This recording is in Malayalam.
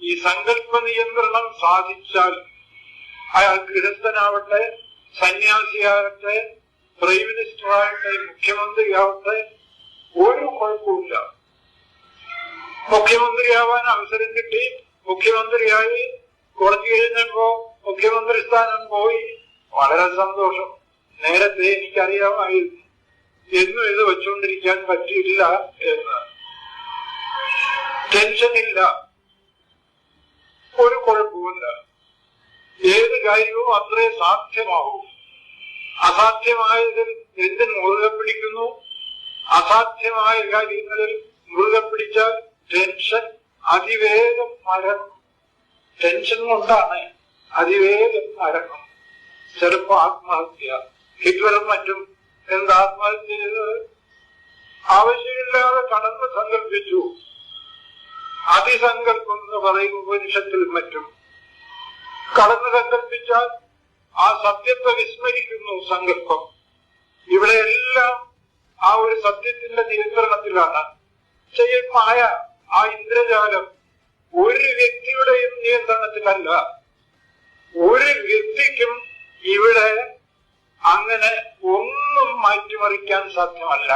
ഈ സങ്കല്പ നിയന്ത്രണം സാധിച്ചാൽ അയാൾ ഗൃഹസ്ഥനാവട്ടെ, സന്യാസിയാകട്ടെ, പ്രൈം മിനിസ്റ്റർ ആകട്ടെ, മുഖ്യമന്ത്രിയാവട്ടെ, ഒരു കുഴപ്പമില്ല. മുഖ്യമന്ത്രിയാവാൻ അവസരം കിട്ടി, മുഖ്യമന്ത്രിയായി, കുറച്ചു കഴിഞ്ഞപ്പോ മുഖ്യമന്ത്രി സ്ഥാനം പോയി, വളരെ സന്തോഷം. നേരത്തെ എനിക്കറിയാമായിരുന്നു എന്നും ഇത് വെച്ചുകൊണ്ടിരിക്കാൻ പറ്റില്ല എന്ന്. ടെൻഷനില്ല, ഒരു കുഴപ്പമില്ല. ഏത് കാര്യവും അത്രേ സാധ്യമാവും. അസാധ്യമായതിൽ എന്തിന് മുറുകെ പിടിക്കുന്നു? അസാധ്യമായ കാര്യങ്ങളിൽ മുറുകെ പിടിച്ചാൽ ടെൻഷൻ അതിവേഗം മരണം. ടെൻഷൻ കൊണ്ടാണ് അതിവേഗം മരണം. ചെറുപ്പം ആത്മഹത്യ. ഹിറ്റ്ലറും മറ്റും എന്താ ആത്മഹത്യ ചെയ്തത്? ആവശ്യമില്ലാതെ കടന്ന് സങ്കല്പിച്ചു. അതിസങ്കല്പം എന്ന് പറയും ഉപനിഷത്തിൽ മറ്റും. കടന്ന് സങ്കല്പിച്ചാൽ ആ സത്യത്തെ വിസ്മരിക്കുന്നു സങ്കല്പം. ഇവിടെ എല്ലാം ആ ഒരു സത്യത്തിന്റെ നിയന്ത്രണത്തിലാണ്. മായ ആ ഇന്ദ്രജാലം ഒരു വ്യക്തിയുടെയും നിയന്ത്രണത്തിലല്ല. ഒരു വ്യക്തിക്കും ഇവിടെ അങ്ങനെ ഒന്നും മാറ്റിമറിക്കാൻ സാധ്യമല്ല.